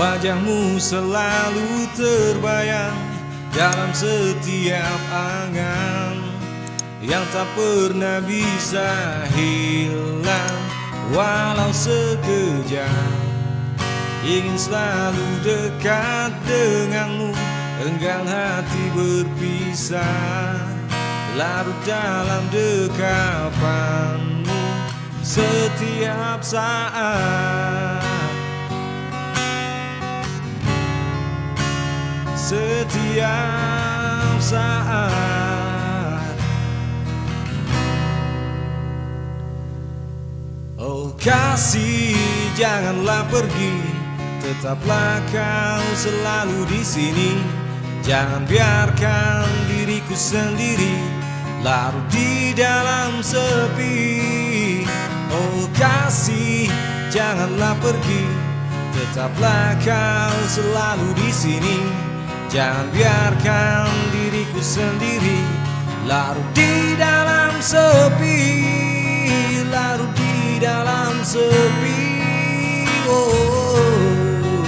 Wajahmu selalu terbayang dalam setiap angan yang tak pernah bisa hilang walau sekejap. Ingin selalu dekat denganmu, enggan hati berpisah, larut dalam dekapanmu setiap saat. Setiap saat. Oh kasih, janganlah pergi, tetaplah kau selalu di sini. Jangan biarkan diriku sendiri larut di dalam sepi. Oh kasih, janganlah pergi, tetaplah kau selalu di sini. Jangan biarkan diriku sendiri larut di dalam sepi, larut di dalam sepi. Oh,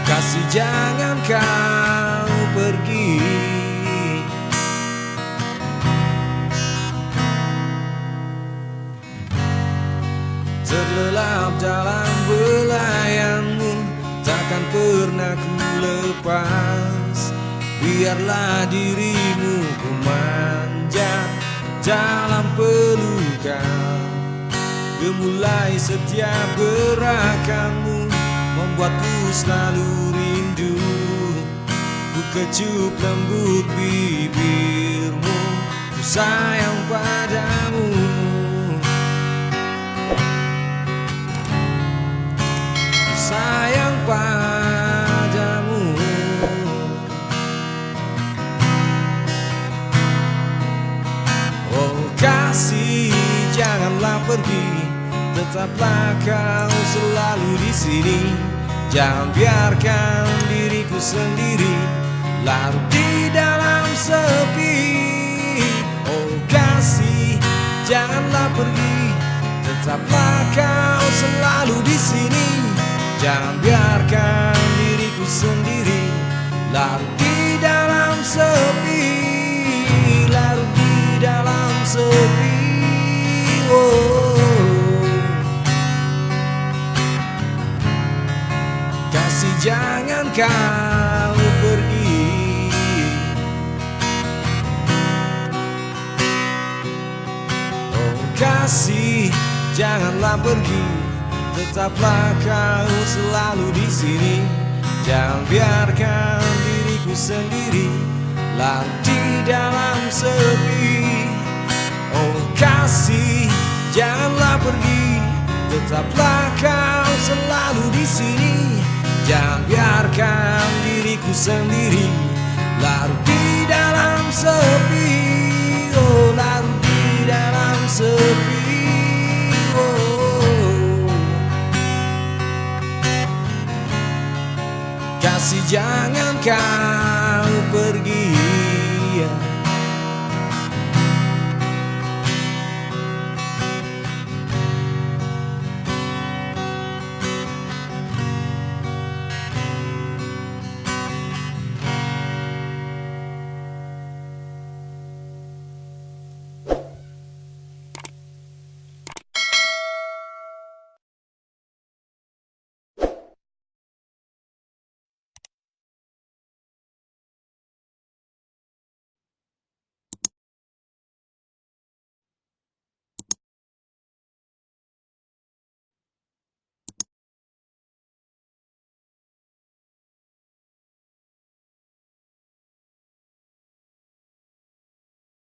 kasih jangan kau pergi. Terlelap dalam belayanmu, takkan pernah ku lepas. Biarlah dirimu ku manja dalam pelukan. Gemulai setiap gerakanmu, membuatku selalu rindu. Ku kecup lembut bibirmu, ku sayang padamu. Sayang padamu. Oh kasih, janganlah pergi, tetaplah kau selalu di sini. Jangan biarkan diriku sendiri larut di dalam sepi. Oh kasih, janganlah pergi, tetaplah kau selalu di sini. Jangan biarkan diriku sendiri larut di dalam sepi, larut di dalam sepi. Oh, kasih jangan kau pergi. Oh kasih, janganlah pergi, tetaplah kau selalu di sini. Jangan biarkan diriku sendiri larut di dalam sepi. Oh kasih, janganlah pergi, tetaplah kau selalu di sini. Jangan biarkan diriku sendiri larut di dalam sepi. Oh larut di dalam sepi. Kasih jangan kau pergi.